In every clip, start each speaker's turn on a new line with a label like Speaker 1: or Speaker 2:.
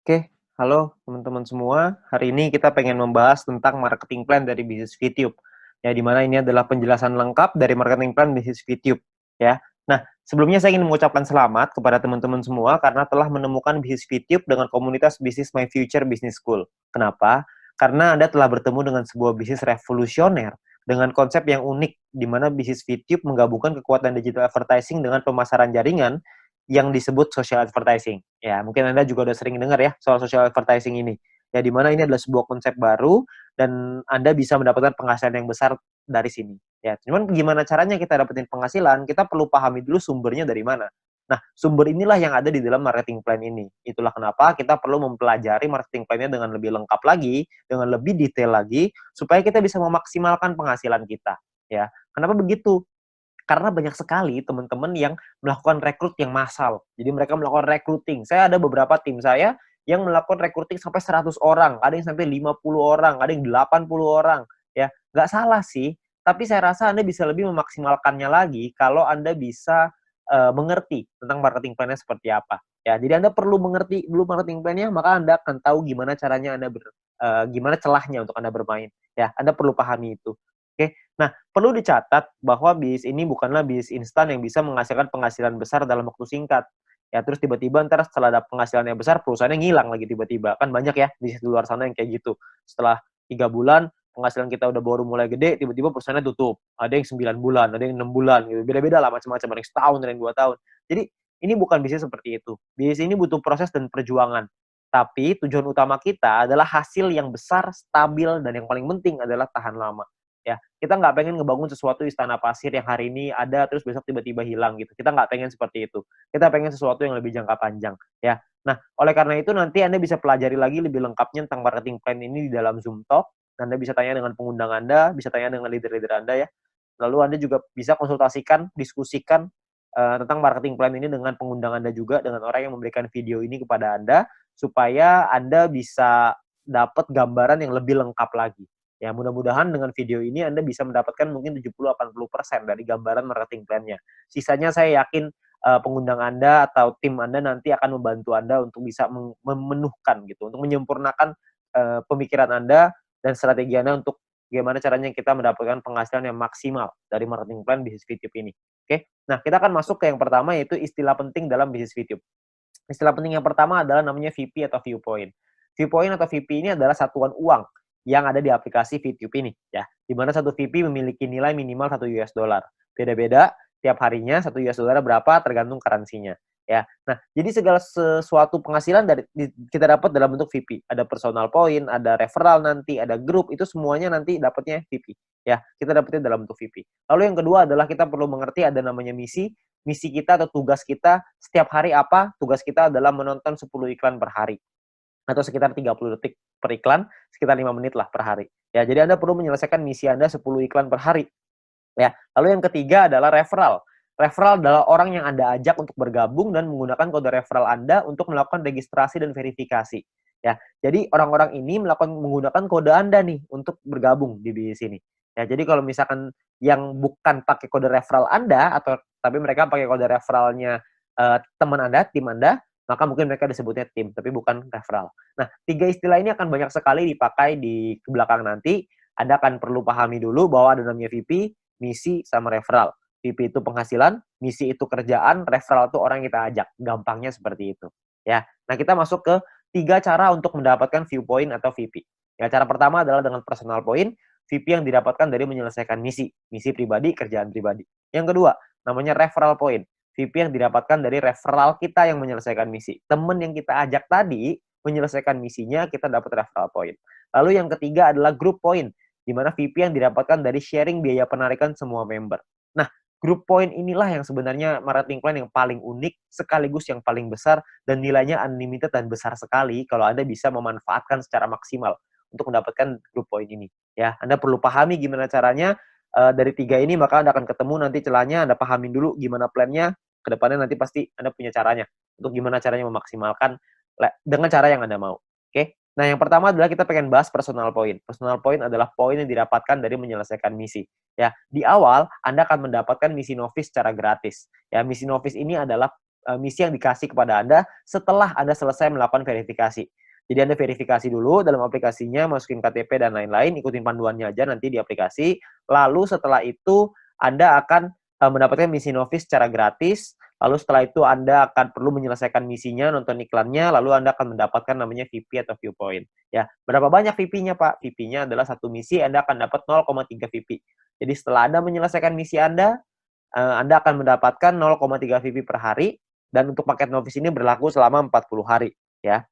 Speaker 1: Oke, halo teman-teman semua. Hari ini kita pengen membahas tentang marketing plan dari bisnis VTube. Ya, di mana ini adalah penjelasan lengkap dari marketing plan bisnis VTube. Ya. Nah, sebelumnya saya ingin mengucapkan selamat kepada teman-teman semua karena telah menemukan bisnis VTube dengan komunitas bisnis My Future Business School. Kenapa? Karena Anda telah bertemu dengan sebuah bisnis revolusioner dengan konsep yang unik, di mana bisnis VTube menggabungkan kekuatan digital advertising dengan pemasaran jaringan yang disebut social advertising. Ya, mungkin Anda juga udah sering dengar ya soal social advertising ini. Ya, di mana ini adalah sebuah konsep baru dan Anda bisa mendapatkan penghasilan yang besar dari sini. Ya, cuman gimana caranya kita dapetin penghasilan? Kita perlu pahami dulu sumbernya dari mana. Nah, sumber inilah yang ada di dalam marketing plan ini. Itulah kenapa kita perlu mempelajari marketing plan-nya dengan lebih lengkap lagi, dengan lebih detail lagi, supaya kita bisa memaksimalkan penghasilan kita. Ya, kenapa begitu? Karena banyak sekali teman-teman yang melakukan rekrut yang massal. Jadi mereka melakukan recruiting. Saya ada beberapa tim saya yang melakukan recruiting sampai 100 orang, ada yang sampai 50 orang, ada yang 80 orang, ya. Nggak salah sih, tapi saya rasa Anda bisa lebih memaksimalkannya lagi kalau Anda bisa mengerti tentang marketing plan-nya seperti apa. Ya, jadi Anda perlu mengerti dulu marketing plan-nya, maka Anda akan tahu gimana caranya gimana celahnya untuk Anda bermain. Ya, Anda perlu pahami itu. Oke. Nah, perlu dicatat bahwa bisnis ini bukanlah bisnis instan yang bisa menghasilkan penghasilan besar dalam waktu singkat. Ya, terus tiba-tiba ntar setelah ada penghasilan yang besar, perusahaannya ngilang lagi tiba-tiba. Kan banyak ya bisnis di luar sana yang kayak gitu. Setelah 3 bulan, penghasilan kita udah baru mulai gede, tiba-tiba perusahaannya tutup. Ada yang 9 bulan, ada yang 6 bulan, gitu. Beda-beda lah macam-macam, ada yang setahun, ada yang 2 tahun. Jadi, ini bukan bisnis seperti itu. Bisnis ini butuh proses dan perjuangan. Tapi tujuan utama kita adalah hasil yang besar, stabil, dan yang paling penting adalah tahan lama. Ya, kita nggak pengen ngebangun sesuatu istana pasir yang hari ini ada terus besok tiba-tiba hilang gitu. Kita nggak pengen seperti itu. Kita pengen sesuatu yang lebih jangka panjang, ya. Nah, oleh karena itu nanti Anda bisa pelajari lagi lebih lengkapnya tentang marketing plan ini di dalam Zoom Talk. Anda bisa tanya dengan pengundang Anda, bisa tanya dengan leader-leader Anda ya. Lalu Anda juga bisa konsultasikan, diskusikan tentang marketing plan ini dengan pengundang Anda juga, dengan orang yang memberikan video ini kepada Anda, supaya Anda bisa dapat gambaran yang lebih lengkap lagi. Ya, mudah-mudahan dengan video ini Anda bisa mendapatkan mungkin 70-80% dari gambaran marketing plan-nya. Sisanya saya yakin pengundang Anda atau tim Anda nanti akan membantu Anda untuk bisa memenuhkan gitu, untuk menyempurnakan pemikiran Anda dan strategi Anda untuk bagaimana caranya kita mendapatkan penghasilan yang maksimal dari marketing plan bisnis VTube ini. Oke, nah kita akan masuk ke yang pertama yaitu istilah penting dalam bisnis VTube. Istilah penting yang pertama adalah namanya VP atau viewpoint. Viewpoint atau VP ini adalah satuan uang yang ada di aplikasi VTube ini, ya. Di mana satu VP memiliki nilai minimal 1 US dollar. Beda-beda tiap harinya 1 US dollar berapa tergantung currency-nya, ya. Nah, jadi segala sesuatu penghasilan kita dapat dalam bentuk VP. Ada personal point, ada referral nanti, ada grup, itu semuanya nanti dapatnya VP, ya. Kita dapatnya dalam bentuk VP. Lalu yang kedua adalah kita perlu mengerti ada namanya misi. Misi kita atau tugas kita setiap hari apa? Tugas kita adalah menonton 10 iklan per hari atau sekitar 30 detik per iklan, sekitar 5 menit lah per hari. Ya, jadi Anda perlu menyelesaikan misi Anda 10 iklan per hari. Ya, lalu yang ketiga adalah referral. Referral adalah orang yang Anda ajak untuk bergabung dan menggunakan kode referral Anda untuk melakukan registrasi dan verifikasi. Ya, jadi orang-orang ini menggunakan kode Anda nih untuk bergabung di sini. Ya, jadi kalau misalkan yang bukan pakai kode referral Anda atau tapi mereka pakai kode referralnya teman Anda, tim Anda, maka mungkin mereka disebutnya tim, tapi bukan referral. Nah, 3 istilah ini akan banyak sekali dipakai di belakang nanti. Anda akan perlu pahami dulu bahwa ada namanya VP, misi, sama referral. VP itu penghasilan, misi itu kerjaan, referral itu orang yang kita ajak. Gampangnya seperti itu. Ya. Nah, kita masuk ke 3 cara untuk mendapatkan viewpoint atau VP. Ya, cara pertama adalah dengan personal point, VP yang didapatkan dari menyelesaikan misi. Misi pribadi, kerjaan pribadi. Yang kedua, namanya referral point. VP yang didapatkan dari referral kita yang menyelesaikan misi. Temen yang kita ajak tadi menyelesaikan misinya, kita dapat referral point. Lalu yang ketiga adalah group point, di mana VP yang didapatkan dari sharing biaya penarikan semua member. Nah, group point inilah yang sebenarnya marketing plan yang paling unik, sekaligus yang paling besar, dan nilainya unlimited dan besar sekali kalau Anda bisa memanfaatkan secara maksimal untuk mendapatkan group point ini. Ya, Anda perlu pahami gimana caranya. Dari 3 ini maka Anda akan ketemu nanti celahnya, Anda pahamin dulu gimana plannya, ke depannya nanti pasti Anda punya caranya untuk gimana caranya memaksimalkan dengan cara yang Anda mau. Oke. Nah, yang pertama adalah kita pengen bahas personal point. Personal point adalah poin yang didapatkan dari menyelesaikan misi. Ya, di awal Anda akan mendapatkan misi novice secara gratis. Ya, misi novice ini adalah misi yang dikasih kepada Anda setelah Anda selesai melakukan verifikasi. Jadi Anda verifikasi dulu dalam aplikasinya, masukin KTP dan lain-lain, ikutin panduannya aja nanti di aplikasi. Lalu setelah itu Anda akan mendapatkan misi Novis secara gratis. Lalu setelah itu Anda akan perlu menyelesaikan misinya, nonton iklannya, lalu Anda akan mendapatkan namanya VP atau viewpoint. Ya, berapa banyak VP-nya, Pak? VP-nya adalah satu misi, Anda akan dapat 0,3 VP. Jadi setelah Anda menyelesaikan misi Anda akan mendapatkan 0,3 VP per hari, dan untuk paket Novis ini berlaku selama 40 hari. Ya.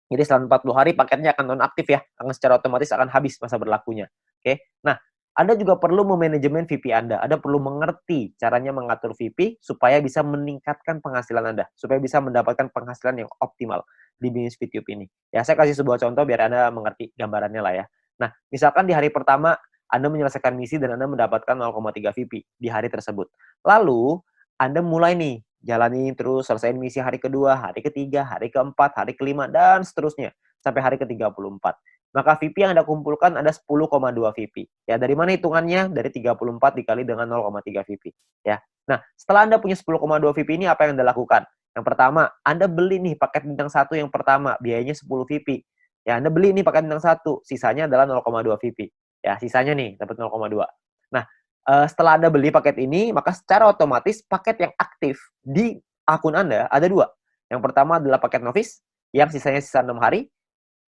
Speaker 1: Jadi selama 40 hari paketnya akan nonaktif ya, akan secara otomatis akan habis masa berlakunya. Oke. Nah, Anda juga perlu memanajemen VP Anda. Anda perlu mengerti caranya mengatur VP supaya bisa meningkatkan penghasilan Anda, supaya bisa mendapatkan penghasilan yang optimal di bisnis VTube ini. Ya, saya kasih sebuah contoh biar Anda mengerti gambarannya lah ya. Nah, misalkan di hari pertama Anda menyelesaikan misi dan Anda mendapatkan 0,3 VP di hari tersebut. Lalu, Anda mulai nih jalani terus, selesaiin misi hari kedua, hari ketiga, hari keempat, hari kelima, dan seterusnya. Sampai hari ke-34. Maka VP yang Anda kumpulkan ada 10,2 VP. Ya, dari mana hitungannya? Dari 34 dikali dengan 0,3 VP. Ya. Nah, setelah Anda punya 10,2 VP ini, apa yang Anda lakukan? Yang pertama, Anda beli nih paket bintang 1 yang pertama, biayanya 10 VP. Ya, Anda beli nih paket bintang 1, sisanya adalah 0,2 VP. Ya, sisanya nih, dapat 0,2. Nah, setelah Anda beli paket ini, maka secara otomatis paket yang aktif di akun Anda ada 2. Yang pertama adalah paket Novis, yang sisanya sisa 6 hari,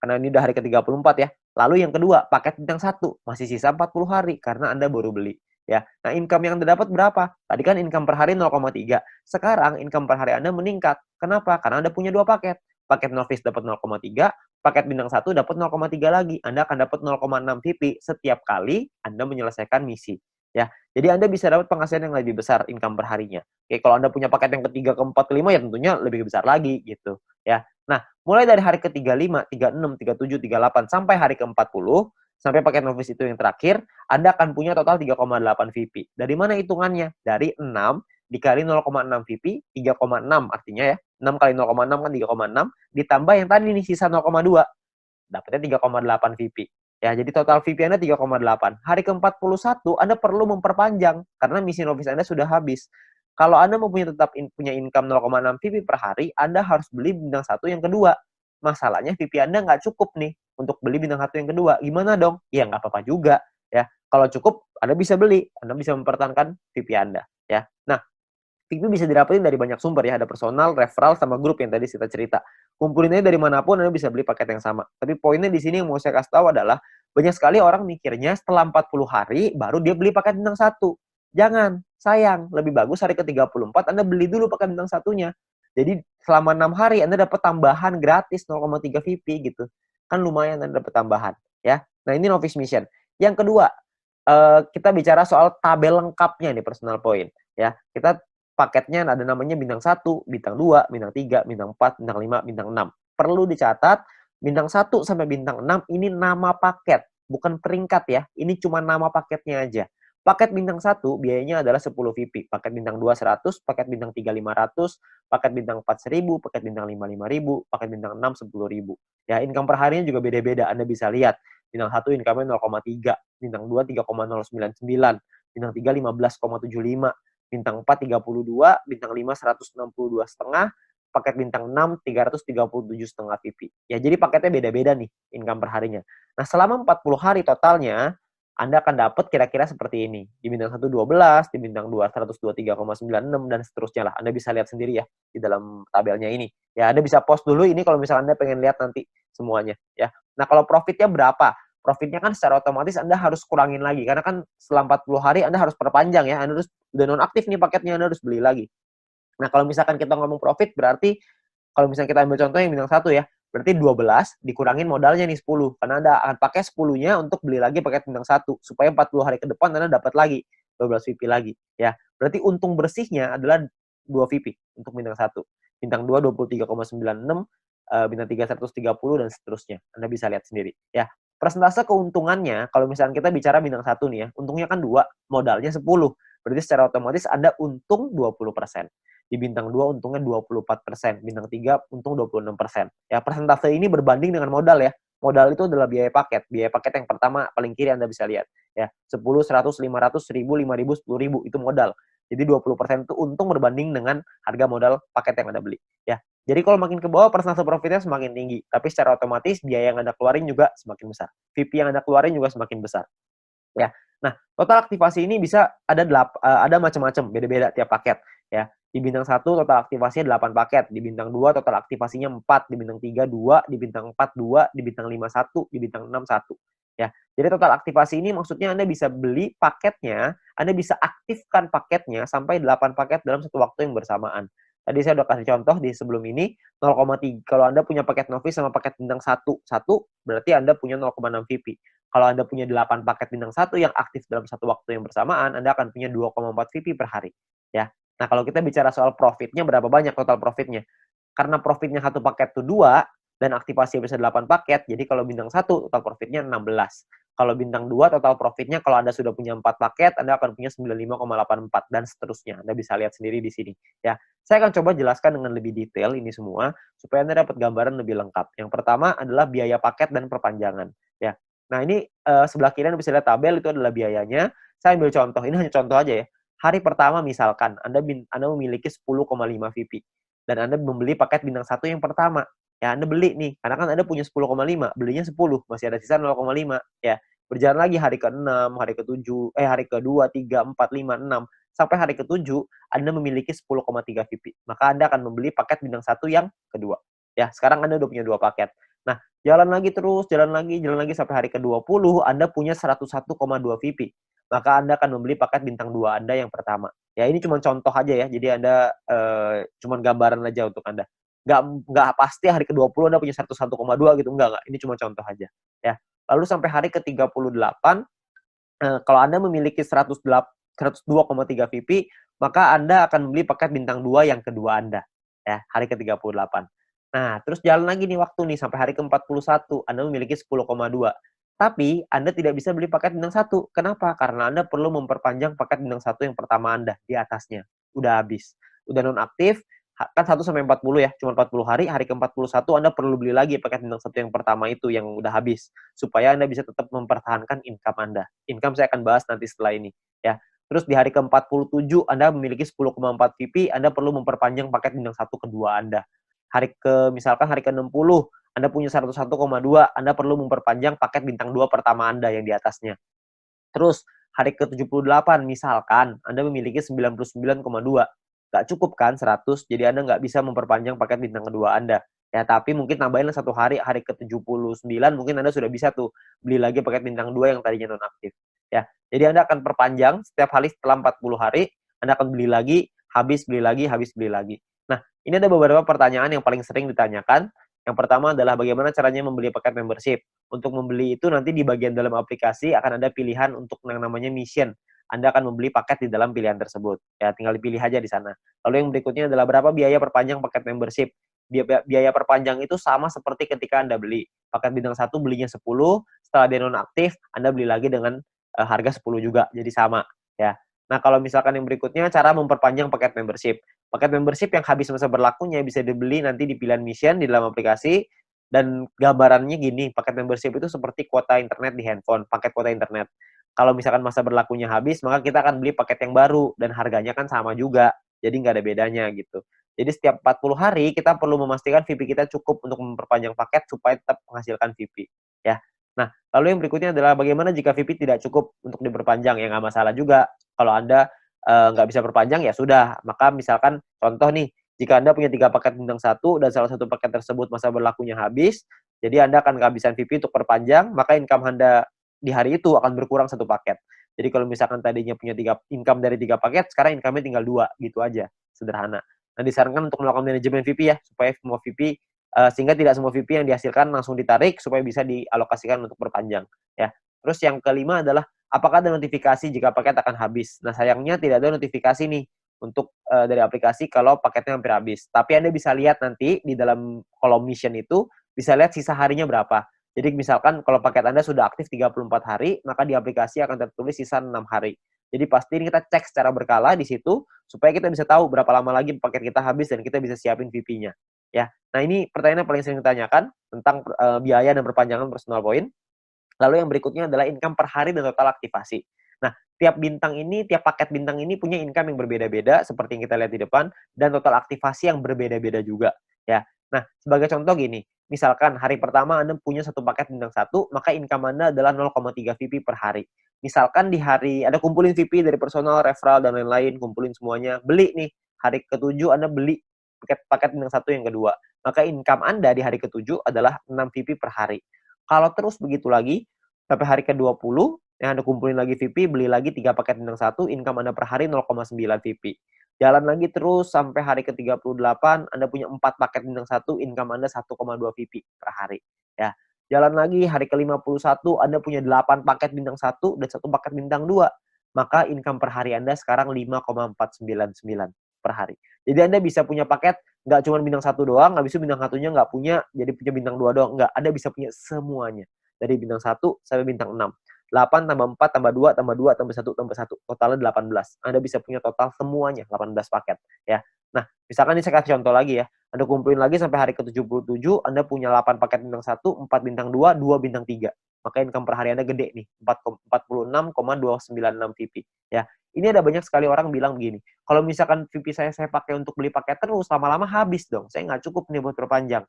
Speaker 1: karena ini udah hari ke-34 ya. Lalu yang kedua, paket bintang 1, masih sisa 40 hari, karena Anda baru beli. Ya. Nah, income yang Anda dapat berapa? Tadi kan income per hari 0,3. Sekarang income per hari Anda meningkat. Kenapa? Karena Anda punya 2 paket. Paket Novis dapat 0,3, paket bintang 1 dapat 0,3 lagi. Anda akan dapat 0,6 VP setiap kali Anda menyelesaikan misi. Ya, jadi Anda bisa dapat penghasilan yang lebih besar income per harinya. Oke, kalau Anda punya paket yang ketiga, keempat, kelima ya tentunya lebih besar lagi gitu. Ya, nah mulai dari hari ke-35, 36, 37, 38 sampai hari ke-40 sampai paket Novis itu yang terakhir, Anda akan punya total 3,8 VP. Dari mana hitungannya? Dari 6 dikali 0,6 VP, 3,6 artinya ya. 6 kali 0,6 kan 3,6 ditambah yang tadi nih sisa 0,2. Dapatnya 3,8 VP. Ya, jadi total VP Anda 3,8. Hari ke-41 Anda perlu memperpanjang karena misi Novis Anda sudah habis. Kalau Anda mau tetap punya income 0,6 VP per hari, Anda harus beli bintang 1 yang kedua. Masalahnya VP Anda nggak cukup nih untuk beli bintang 1 yang kedua. Gimana dong? Ya nggak apa-apa juga. Ya, kalau cukup Anda bisa beli, Anda bisa mempertahankan VP Anda. Ya, nah VP bisa didapetin dari banyak sumber ya, ada personal, referral, sama grup yang tadi kita cerita. Kumpulinnya dari manapun Anda bisa beli paket yang sama. Tapi poinnya di sini yang mau saya kasih tahu adalah banyak sekali orang mikirnya setelah 40 hari baru dia beli paket bintang 1. Jangan, sayang. Lebih bagus hari ke-34 Anda beli dulu paket bintang 1-nya. Jadi selama 6 hari Anda dapat tambahan gratis 0,3 VP gitu. Kan lumayan Anda dapat tambahan ya. Nah, ini Novice Mission. Yang kedua, kita bicara soal tabel lengkapnya nih personal point ya. Kita paketnya ada namanya bintang 1, bintang 2, bintang 3, bintang 4, bintang 5, bintang 6. Perlu dicatat, bintang 1 sampai bintang 6 ini nama paket, bukan peringkat ya. Ini cuma nama paketnya aja. Paket bintang 1 biayanya adalah 10 VP, paket bintang 2 100, paket bintang 3 500, paket bintang 4 1000, paket bintang 5 5000, paket bintang 6 10.000. Ya, income per harinya juga beda-beda. Anda bisa lihat. Bintang 1 income-nya 0,3, bintang 2 3,099, bintang 3 15,75, bintang 4 32, bintang 5 162,5, paket bintang 6 337,5 VP. Ya, jadi paketnya beda-beda nih income per harinya. Nah, selama 40 hari totalnya Anda akan dapat kira-kira seperti ini. Di bintang 1 12, di bintang 2 123,96 dan seterusnya lah. Anda bisa lihat sendiri ya di dalam tabelnya ini. Ya, Anda bisa post dulu ini kalau misalnya Anda pengen lihat nanti semuanya ya. Nah, kalau profitnya berapa? Profitnya kan secara otomatis Anda harus kurangin lagi karena kan setelah 40 hari Anda harus perpanjang ya. Anda harus udah nonaktif nih paketnya, Anda harus beli lagi. Nah, kalau misalkan kita ngomong profit berarti kalau misalnya kita ambil contoh yang bintang 1 ya, berarti 12 dikurangin modalnya nih 10 karena Anda akan pakai 10-nya untuk beli lagi paket bintang 1 supaya 40 hari ke depan Anda dapat lagi 12 VP lagi ya. Berarti untung bersihnya adalah 2 VP untuk bintang 1. Bintang 2 23,96, bintang 3 130 dan seterusnya. Anda bisa lihat sendiri ya. Persentase keuntungannya kalau misalnya kita bicara bintang 1 nih ya, untungnya kan 2, modalnya 10. Berarti secara otomatis Anda untung 20%. Di bintang 2 untungnya 24%, bintang 3 untung 26%. Ya, persentase ini berbanding dengan modal ya. Modal itu adalah biaya paket. Biaya paket yang pertama paling kiri Anda bisa lihat ya. 10, 100, 500, 1000, 5000, 10.000 itu modal. Jadi 20% itu untung berbanding dengan harga modal paket yang Anda beli, ya. Jadi kalau makin ke bawah persentase profitnya semakin tinggi, tapi secara otomatis biaya yang Anda keluarin juga semakin besar. VP yang Anda keluarin juga semakin besar. Ya. Nah, total aktivasi ini bisa ada macam-macam, beda-beda tiap paket, ya. Di bintang 1 total aktivasinya 8 paket, di bintang 2 total aktivasinya 4, di bintang 3 2, di bintang 4 2, di bintang 5 1, di bintang 6 1, ya. Jadi total aktivasi ini maksudnya Anda bisa beli paketnya, Anda bisa aktifkan paketnya sampai 8 paket dalam satu waktu yang bersamaan. Tadi saya udah kasih contoh di sebelum ini, 0,3 kalau Anda punya paket novice sama paket bintang 1, berarti Anda punya 0,6 VP. Kalau Anda punya 8 paket bintang 1 yang aktif dalam satu waktu yang bersamaan, Anda akan punya 2,4 VP per hari, ya. Nah, kalau kita bicara soal profitnya, berapa banyak total profitnya? Karena profitnya satu paket itu 2, dan aktivasi bisa 8 paket, jadi kalau bintang 1 total profitnya 16. Kalau bintang 2 total profitnya kalau Anda sudah punya 4 paket, Anda akan punya 95,84 dan seterusnya. Anda bisa lihat sendiri di sini, ya. Saya akan coba jelaskan dengan lebih detail ini semua supaya Anda dapat gambaran lebih lengkap. Yang pertama adalah biaya paket dan perpanjangan, ya. Nah, ini sebelah kiri Anda bisa lihat tabel itu adalah biayanya. Saya ambil contoh, ini hanya contoh aja ya. Hari pertama misalkan Anda memiliki 10,5 VP dan Anda membeli paket bintang 1 yang pertama. Ya, Anda beli nih, karena kan Anda punya 10,5, belinya 10, masih ada sisa 0,5, ya. Berjalan lagi hari ke-6, hari ke-7, hari ke-2, 3, 4, 5, 6, sampai hari ke-7, Anda memiliki 10,3 VP. Maka Anda akan membeli paket bintang 1 yang kedua. Ya, sekarang Anda udah punya 2 paket. Nah, jalan lagi terus, jalan lagi sampai hari ke-20, Anda punya 101,2 VP. Maka Anda akan membeli paket bintang 2 Anda yang pertama. Ya, ini cuma contoh aja ya, jadi Anda cuma gambaran aja untuk Anda. Nggak pasti hari ke-20 Anda punya 101,2 gitu, enggak. Ini cuma contoh aja, ya. Lalu sampai hari ke-38, kalau Anda memiliki 102,3 VP, maka Anda akan membeli paket bintang 2 yang kedua Anda, ya, hari ke-38. Nah, terus jalan lagi nih waktu nih sampai hari ke-41, Anda memiliki 10,2. Tapi Anda tidak bisa beli paket bintang 1. Kenapa? Karena Anda perlu memperpanjang paket bintang 1 yang pertama Anda di atasnya. Udah habis. Udah nonaktif, kan 1 sampai 40 ya, cuma 40 hari, hari ke-41 Anda perlu beli lagi paket bintang 1 yang pertama itu yang udah habis, supaya Anda bisa tetap mempertahankan income Anda. Income saya akan bahas nanti setelah ini, ya. Terus di hari ke-47 Anda memiliki 10,4 VP, Anda perlu memperpanjang paket bintang 1 kedua Anda. Misalkan hari ke-60, Anda punya 101,2, Anda perlu memperpanjang paket bintang 2 pertama Anda yang di atasnya. Terus hari ke-78 misalkan Anda memiliki 99,2, nggak cukup kan 100, jadi Anda nggak bisa memperpanjang paket bintang kedua Anda. Ya, tapi mungkin tambahin 1 hari, hari ke-79 mungkin Anda sudah bisa tuh beli lagi paket bintang 2 yang tadinya nonaktif. Ya, jadi Anda akan perpanjang setiap hari setelah 40 hari, Anda akan beli lagi, habis beli lagi, habis beli lagi. Nah, ini ada beberapa pertanyaan yang paling sering ditanyakan. Yang pertama adalah bagaimana caranya membeli paket membership. Untuk membeli itu nanti di bagian dalam aplikasi akan ada pilihan untuk yang namanya mission. Anda akan membeli paket di dalam pilihan tersebut. Ya, tinggal dipilih aja di sana. Lalu yang berikutnya adalah berapa biaya perpanjang paket membership. Biaya perpanjang itu sama seperti ketika Anda beli. Paket bintang 1 belinya 10, setelah dia nonaktif, Anda beli lagi dengan harga 10 juga, jadi sama. Ya. Nah, kalau misalkan yang berikutnya, cara memperpanjang paket membership. Paket membership yang habis masa berlakunya bisa dibeli nanti di pilihan mission di dalam aplikasi, dan gambarannya gini, paket membership itu seperti kuota internet di handphone, paket kuota internet. Kalau misalkan masa berlakunya habis, maka kita akan beli paket yang baru, dan harganya kan sama juga, jadi nggak ada bedanya gitu. Jadi setiap 40 hari, kita perlu memastikan VP kita cukup untuk memperpanjang paket supaya tetap menghasilkan VP. Ya. Nah, lalu yang berikutnya adalah bagaimana jika VP tidak cukup untuk diperpanjang, ya nggak masalah juga. Kalau Anda nggak bisa perpanjang, ya sudah. Maka misalkan, contoh nih, jika Anda punya 3 paket bintang 1 dan salah satu paket tersebut masa berlakunya habis, jadi Anda akan kehabisan VP untuk perpanjang, maka income Anda di hari itu akan berkurang 1 paket. Jadi kalau misalkan tadinya punya 3 income dari 3 paket, sekarang income-nya tinggal 2, gitu aja, sederhana. Nah, disarankan untuk melakukan manajemen VP ya, supaya semua VP, sehingga tidak semua VP yang dihasilkan langsung ditarik, supaya bisa dialokasikan untuk perpanjang, ya. Terus yang kelima adalah, apakah ada notifikasi jika paket akan habis? Nah, sayangnya tidak ada notifikasi nih, untuk dari aplikasi kalau paketnya hampir habis. Tapi Anda bisa lihat nanti di dalam kolom mission itu, bisa lihat sisa harinya berapa. Jadi misalkan kalau paket Anda sudah aktif 34 hari, maka di aplikasi akan tertulis sisa 6 hari. Jadi pasti ini kita cek secara berkala di situ, supaya kita bisa tahu berapa lama lagi paket kita habis dan kita bisa siapin VP-nya. Ya. Nah, ini pertanyaan yang paling sering ditanyakan tentang biaya dan perpanjangan personal point. Lalu yang berikutnya adalah income per hari dan total aktivasi. Nah, tiap paket bintang ini punya income yang berbeda-beda seperti yang kita lihat di depan dan total aktivasi yang berbeda-beda juga, ya. Nah, sebagai contoh gini, misalkan hari pertama Anda punya satu paket bintang satu, maka income Anda adalah 0,3 VP per hari. Misalkan di hari Anda kumpulin VP dari personal, referral, dan lain-lain, kumpulin semuanya, beli nih, hari ke-7 Anda beli paket bintang satu yang kedua, maka income Anda di hari ke-7 adalah 6 VP per hari. Kalau terus begitu lagi, sampai hari ke-20, yang Anda kumpulin lagi VP, beli lagi 3 paket bintang satu, income Anda per hari 0,9 VP. Jalan lagi terus sampai hari ke-38, Anda punya 4 paket bintang satu, income Anda 1,2 VP per hari. Ya. Jalan lagi hari ke-51, Anda punya 8 paket bintang satu dan 1 paket bintang 2. Maka income per hari Anda sekarang 5,499 per hari. Jadi Anda bisa punya paket nggak cuma bintang satu doang, habis itu bintang satunya nggak punya, jadi punya bintang 2 doang. Nggak, Anda bisa punya semuanya. Dari bintang 1 sampai bintang 6. 8 tambah 4 tambah 2 tambah 2 tambah 1 tambah 1. Totalnya 18. Anda bisa punya total semuanya 18 paket, ya. Nah, misalkan ini saya kasih contoh lagi ya. Anda kumpulin lagi sampai hari ke-77, Anda punya 8 paket bintang 1, 4 bintang 2, 2 bintang 3. Maka income per hari Anda gede nih, 46,296 VP, ya. Ini ada banyak sekali orang bilang begini, kalau misalkan VP saya pakai untuk beli paket terus, lama-lama habis dong. Saya nggak cukup nih buat perpanjang.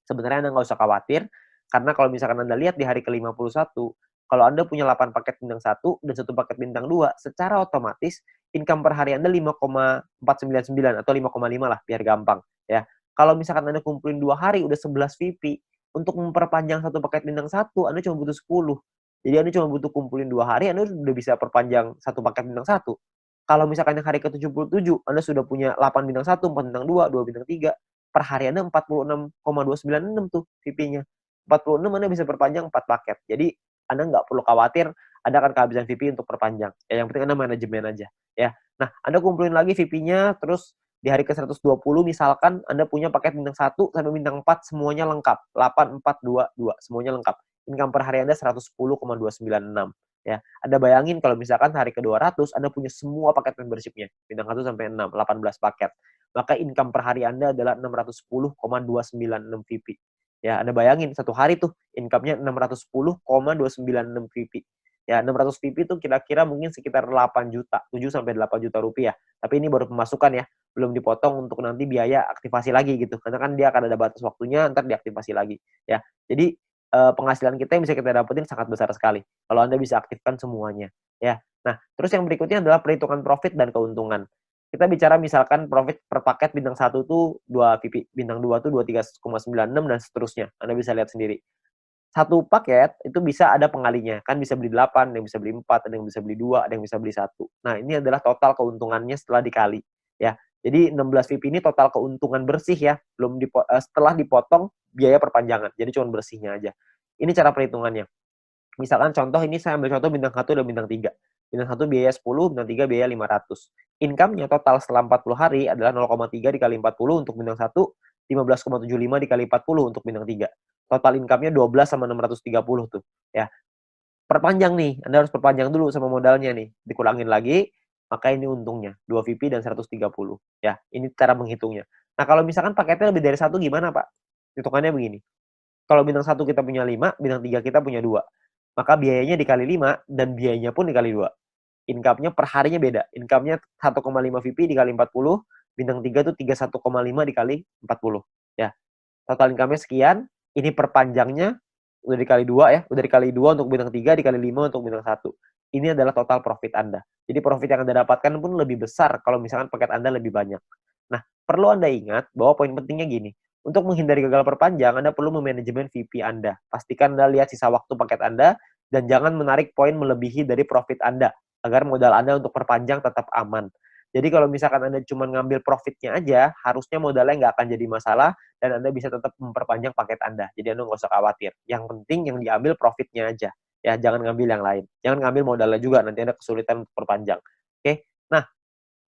Speaker 1: Sebenarnya Anda nggak usah khawatir, karena kalau misalkan Anda lihat di hari ke-51, kalau Anda punya 8 paket bintang 1 dan 1 paket bintang 2, secara otomatis income per hari Anda 5,499 atau 5,5 lah, biar gampang, ya. Kalau misalkan Anda kumpulin 2 hari, udah 11 VP, untuk memperpanjang 1 paket bintang 1, Anda cuma butuh 10. Jadi Anda cuma butuh kumpulin 2 hari, Anda udah bisa perpanjang 1 paket bintang 1. Kalau misalkan yang hari ke-77, Anda sudah punya 8 bintang 1, 4 bintang 2, 2 bintang 3, per hari Anda 46,296 tuh VP-nya. 46 Anda bisa perpanjang 4 paket. Jadi Anda nggak perlu khawatir Anda akan kehabisan VP untuk perpanjang. Ya, yang penting Anda manajemen aja, ya. Nah, Anda kumpulin lagi VP-nya, terus di hari ke-120 misalkan Anda punya paket bintang 1 sampai bintang 4 semuanya lengkap. 8, 4, 2, 2 semuanya lengkap. Income per hari Anda 110,296, ya. Anda bayangin kalau misalkan hari ke-200 Anda punya semua paket membership-nya, bintang 1 sampai 6, 18 paket. Maka income per hari Anda adalah 610,296 VP. Ya, Anda bayangin satu hari tuh income-nya 610,296 VP. Ya, 600 VP itu kira-kira mungkin sekitar 8 juta, 7 sampai 8 juta rupiah. Tapi ini baru pemasukan ya, belum dipotong untuk nanti biaya aktivasi lagi gitu. Karena kan dia akan ada batas waktunya, ntar diaktifasi lagi. Ya, jadi penghasilan kita yang bisa kita dapetin sangat besar sekali kalau Anda bisa aktifkan semuanya. Ya, nah terus yang berikutnya adalah perhitungan profit dan keuntungan. Kita bicara misalkan profit per paket bintang 1 tuh 2 VP, bintang 2 tuh 23,96 dan seterusnya. Anda bisa lihat sendiri. Satu paket itu bisa ada pengalinya, kan bisa beli 8, ada yang bisa beli 4, ada yang bisa beli 2, ada yang bisa beli 1. Nah, ini adalah total keuntungannya setelah dikali, ya. Jadi 16 VP ini total keuntungan bersih ya, belum setelah dipotong biaya perpanjangan. Jadi cuma bersihnya aja. Ini cara perhitungannya. Misalkan contoh ini saya ambil contoh bintang 1 dan bintang 3. Bintang 1 biaya 10, bintang 3 biaya 500. Income-nya total setelah 40 hari adalah 0,3 dikali 40 untuk bintang 1, 15,75 dikali 40 untuk bintang 3. Total income-nya 12 sama 630 tuh, ya. Perpanjang nih, Anda harus perpanjang dulu sama modalnya nih. Dikurangin lagi, maka ini untungnya 2 VP dan 130, ya. Ini cara menghitungnya. Nah, kalau misalkan paketnya lebih dari 1 gimana, Pak? Hitungannya begini. Kalau bintang 1 kita punya 5, bintang 3 kita punya 2. Maka biayanya dikali 5 dan biayanya pun dikali 2. Income-nya per harinya beda. Income-nya 1,5 VP dikali 40, bintang 3 tuh 31,5 dikali 40. Ya. Total income-nya sekian, ini perpanjangnya udah dikali 2 ya, udah dikali 2 untuk bintang 3, dikali 5 untuk bintang 1. Ini adalah total profit Anda. Jadi profit yang Anda dapatkan pun lebih besar kalau misalkan paket Anda lebih banyak. Nah, perlu Anda ingat bahwa poin pentingnya gini, untuk menghindari gagal perpanjang, Anda perlu memanajemen VP Anda. Pastikan Anda lihat sisa waktu paket Anda, dan jangan menarik poin melebihi dari profit Anda, agar modal Anda untuk perpanjang tetap aman. Jadi kalau misalkan Anda cuma ngambil profitnya aja, harusnya modalnya nggak akan jadi masalah, dan Anda bisa tetap memperpanjang paket Anda. Jadi Anda nggak usah khawatir. Yang penting yang diambil profitnya aja. Ya, jangan ngambil yang lain. Jangan ngambil modalnya juga, nanti Anda kesulitan untuk perpanjang. Oke? Nah,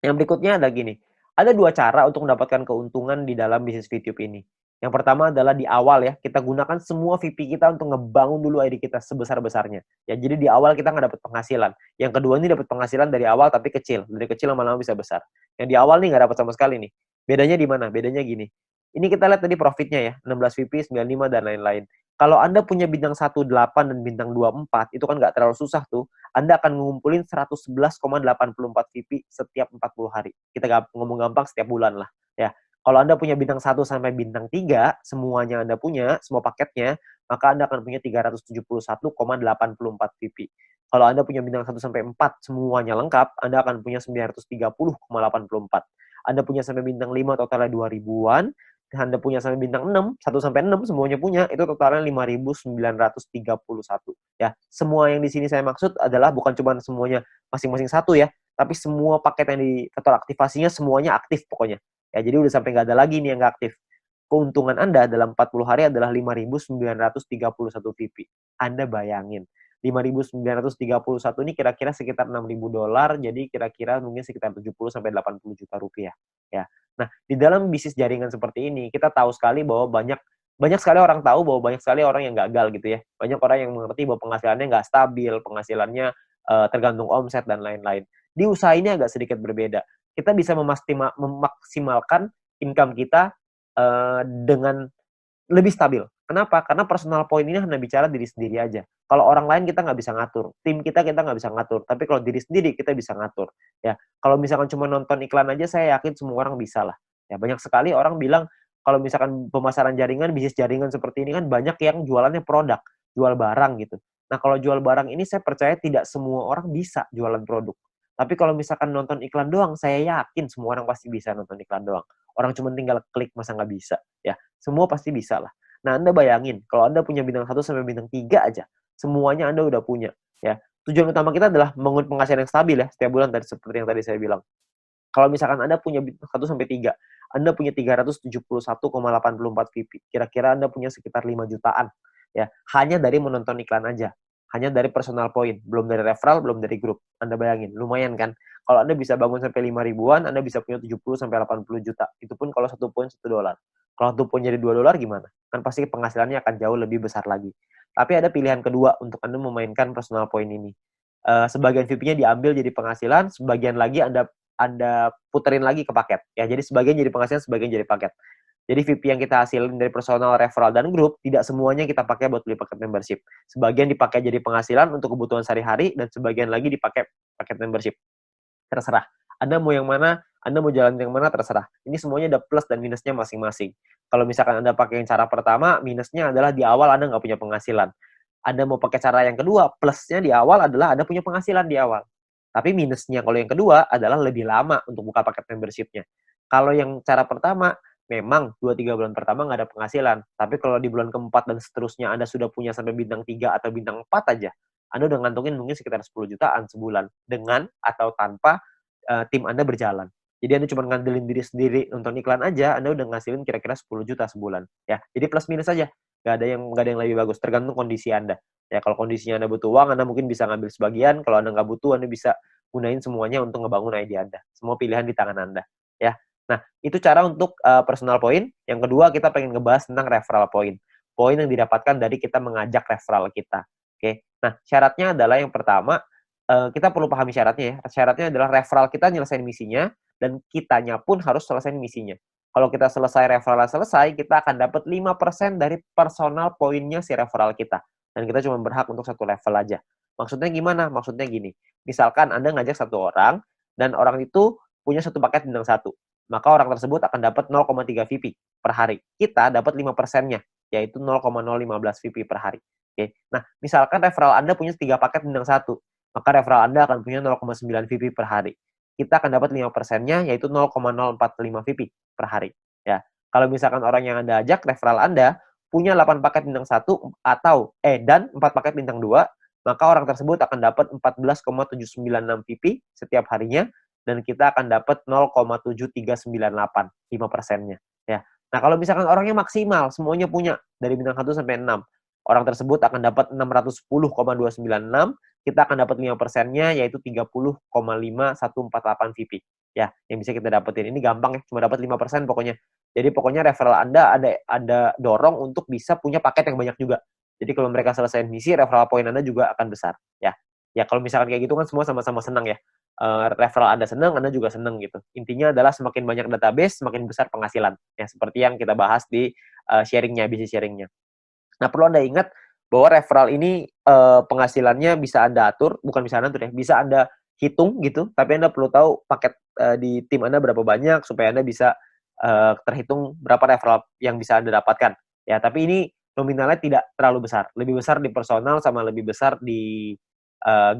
Speaker 1: yang berikutnya ada gini, ada 2 cara untuk mendapatkan keuntungan di dalam bisnis VTube ini. Yang pertama adalah di awal ya, kita gunakan semua VP kita untuk ngebangun dulu ID kita sebesar-besarnya. Ya, jadi di awal kita nggak dapat penghasilan. Yang kedua ini dapat penghasilan dari awal tapi kecil. Dari kecil lama-lama bisa besar. Yang di awal nih nggak dapat sama sekali nih. Bedanya di mana? Bedanya gini. Ini kita lihat tadi profitnya ya, 16 VP, 95 dan lain-lain. Kalau Anda punya bintang 18 dan bintang 24, itu kan nggak terlalu susah tuh. Anda akan ngumpulin 111,84 VP setiap 40 hari. Kita ngomong gampang setiap bulan lah. Ya. Kalau Anda punya bintang 1 sampai bintang 3, semuanya Anda punya, semua paketnya, maka Anda akan punya 371,84 VP. Kalau Anda punya bintang 1 sampai 4, semuanya lengkap, Anda akan punya 930,84. Anda punya sampai bintang 5, totalnya 2000-an. Anda punya sampai bintang 6, 1 sampai 6 semuanya punya, itu totalnya 5.931. Ya, semua yang di sini saya maksud adalah bukan cuma semuanya masing-masing satu ya, tapi semua paket yang di daftar aktivasinya semuanya aktif pokoknya. Ya, jadi udah sampai nggak ada lagi nih yang nggak aktif. Keuntungan Anda dalam 40 hari adalah 5.931 VP. Anda bayangin, 5.931 ini kira-kira sekitar $6.000, jadi kira-kira mungkin sekitar 70 sampai 80 juta rupiah. Ya. Nah, di dalam bisnis jaringan seperti ini, kita tahu sekali bahwa banyak sekali orang tahu bahwa banyak sekali orang yang gagal gitu ya. Banyak orang yang mengerti bahwa penghasilannya nggak stabil, penghasilannya tergantung omset dan lain-lain. Di usaha ini agak sedikit berbeda. Kita bisa memaksimalkan income kita dengan lebih stabil. Kenapa? Karena personal point ini hanya bicara diri sendiri aja. Kalau orang lain kita nggak bisa ngatur, tim kita nggak bisa ngatur. Tapi kalau diri sendiri kita bisa ngatur. Ya, kalau misalkan cuma nonton iklan aja, saya yakin semua orang bisa lah. Ya, banyak sekali orang bilang kalau misalkan pemasaran jaringan, bisnis jaringan seperti ini kan banyak yang jualannya produk, jual barang gitu. Nah, kalau jual barang ini saya percaya tidak semua orang bisa jualan produk. Tapi kalau misalkan nonton iklan doang, saya yakin semua orang pasti bisa nonton iklan doang. Orang cuma tinggal klik, masa nggak bisa? Ya, semua pasti bisa lah. Nah, Anda bayangin, kalau Anda punya bintang 1 sampai bintang 3 aja, semuanya Anda udah punya. Ya, tujuan utama kita adalah membangun penghasilan yang stabil ya, setiap bulan tadi seperti yang tadi saya bilang. Kalau misalkan Anda punya bintang 1 sampai 3, Anda punya 371,84 VP. Kira-kira Anda punya sekitar 5 jutaan. Ya, hanya dari menonton iklan aja. Hanya dari personal point, belum dari referral, belum dari grup. Anda bayangin, lumayan kan? Kalau Anda bisa bangun sampai 5 ribuan, Anda bisa punya 70 sampai 80 juta. Itu pun kalau satu poin $1. Kalau satu poin jadi $2 gimana? Kan pasti penghasilannya akan jauh lebih besar lagi. Tapi ada pilihan kedua untuk Anda memainkan personal point ini. Sebagian VP-nya diambil jadi penghasilan, sebagian lagi Anda puterin lagi ke paket. Ya, jadi sebagian jadi penghasilan, sebagian jadi paket. Jadi VP yang kita hasilin dari personal, referral, dan grup, tidak semuanya kita pakai buat beli paket membership. Sebagian dipakai jadi penghasilan untuk kebutuhan sehari-hari, dan sebagian lagi dipakai paket membership. Terserah. Anda mau yang mana, Anda mau jalan yang mana, terserah. Ini semuanya ada plus dan minusnya masing-masing. Kalau misalkan Anda pakai yang cara pertama, minusnya adalah di awal Anda nggak punya penghasilan. Anda mau pakai cara yang kedua, plusnya di awal adalah Anda punya penghasilan di awal. Tapi minusnya kalau yang kedua adalah lebih lama untuk buka paket membership-nya. Kalau yang cara pertama, memang 2-3 bulan pertama nggak ada penghasilan. Tapi kalau di bulan keempat dan seterusnya Anda sudah punya sampai bintang 3 atau bintang 4 aja, Anda udah ngantongin mungkin sekitar 10 jutaan sebulan. Dengan atau tanpa tim Anda berjalan. Jadi Anda cuma ngandelin diri sendiri, nonton iklan aja, Anda udah ngasilin kira-kira 10 juta sebulan. Ya, jadi plus minus aja. Nggak ada yang lebih bagus, tergantung kondisi Anda. Ya, kalau kondisinya Anda butuh uang, Anda mungkin bisa ngambil sebagian. Kalau Anda nggak butuh, Anda bisa gunain semuanya untuk ngebangun ide Anda. Semua pilihan di tangan Anda. Ya, nah, itu cara untuk personal point. Yang kedua, kita pengen ngebahas tentang referral point. Poin yang didapatkan dari kita mengajak referral kita. Oke, nah syaratnya adalah yang pertama, kita perlu pahami syaratnya ya. Syaratnya adalah referral kita nyelesain misinya, dan kitanya pun harus selesai misinya. Kalau kita selesai referral selesai, kita akan dapat 5% dari personal poinnya si referral kita. Dan kita cuma berhak untuk satu level aja. Maksudnya gimana? Maksudnya gini, misalkan Anda ngajak satu orang, dan orang itu punya satu paket bintang 1. Maka orang tersebut akan dapat 0,3 VP per hari. Kita dapat 5%-nya, yaitu 0,015 VP per hari. Oke. Nah, misalkan referral Anda punya 3 paket bintang 1, maka referral Anda akan punya 0,9 VP per hari. Kita akan dapat 5%-nya, yaitu 0,045 VP per hari. Ya. Kalau misalkan orang yang Anda ajak, referral Anda punya 8 paket bintang 1 dan 4 paket bintang 2, maka orang tersebut akan dapat 14,796 VP setiap harinya, dan kita akan dapat 0,7398, 5%-nya. Ya. Nah, kalau misalkan orangnya maksimal, semuanya punya, dari bintang 1 sampai 6, orang tersebut akan dapat 610,296, kita akan dapat 5%-nya, yaitu 30,5148 VP. Ya, yang bisa kita dapetin. Ini gampang ya, cuma dapat 5% pokoknya. Jadi pokoknya referral Anda ada dorong untuk bisa punya paket yang banyak juga. Jadi kalau mereka selesai misi, referral point Anda juga akan besar. Ya, ya kalau misalkan kayak gitu kan semua sama-sama senang ya. Referral Anda senang, Anda juga senang gitu. Intinya adalah semakin banyak database, semakin besar penghasilan. Ya, seperti yang kita bahas di sharingnya, bisnis sharingnya. Nah, perlu Anda ingat bahwa referral ini penghasilannya bisa Anda atur, bukan bisa Anda atur ya, bisa Anda hitung gitu, tapi Anda perlu tahu paket di tim Anda berapa banyak supaya Anda bisa terhitung berapa referral yang bisa Anda dapatkan. Ya, tapi ini nominalnya tidak terlalu besar, lebih besar di personal sama lebih besar di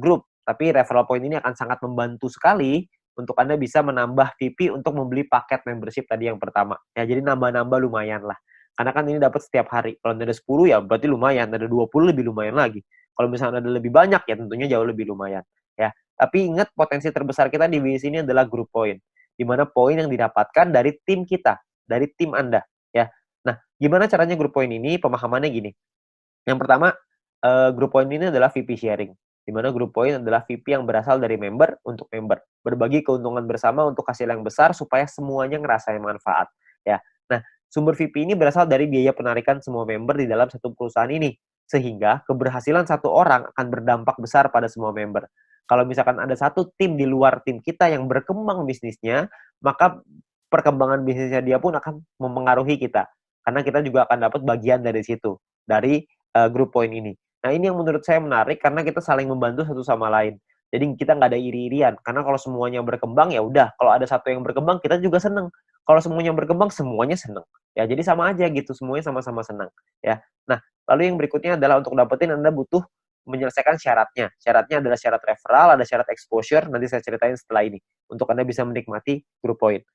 Speaker 1: grup. Tapi referral point ini akan sangat membantu sekali untuk Anda bisa menambah VP untuk membeli paket membership tadi yang pertama. Ya, jadi nambah-nambah lumayan lah. Karena kan ini dapat setiap hari. Kalau ada 10 ya berarti lumayan, ada 20 lebih lumayan lagi. Kalau misalnya ada lebih banyak ya tentunya jauh lebih lumayan. Ya, tapi ingat potensi terbesar kita di bisnis ini adalah group point. Di mana poin yang didapatkan dari tim kita, dari tim Anda, ya. Nah, gimana caranya group point ini? Pemahamannya gini. Yang pertama, group point ini adalah VP sharing. Di mana group point adalah VP yang berasal dari member untuk member. Berbagi keuntungan bersama untuk hasil yang besar supaya semuanya ngerasain manfaat. Ya. Nah, sumber VP ini berasal dari biaya penarikan semua member di dalam satu perusahaan ini. Sehingga keberhasilan satu orang akan berdampak besar pada semua member. Kalau misalkan ada satu tim di luar tim kita yang berkembang bisnisnya, maka perkembangan bisnisnya dia pun akan mempengaruhi kita. Karena kita juga akan dapat bagian dari situ, dari group point ini. Nah, ini yang menurut saya menarik karena kita saling membantu satu sama lain. Jadi kita nggak ada iri-irian. Karena kalau semuanya berkembang, ya udah. Kalau ada satu yang berkembang, kita juga seneng. Kalau semuanya berkembang, semuanya seneng. Ya, jadi sama aja gitu. Semuanya sama-sama senang. Ya. Nah, lalu yang berikutnya adalah untuk dapetin Anda butuh menyelesaikan syaratnya. Syaratnya adalah syarat referral, ada syarat exposure. Nanti saya ceritain setelah ini. Untuk Anda bisa menikmati group point.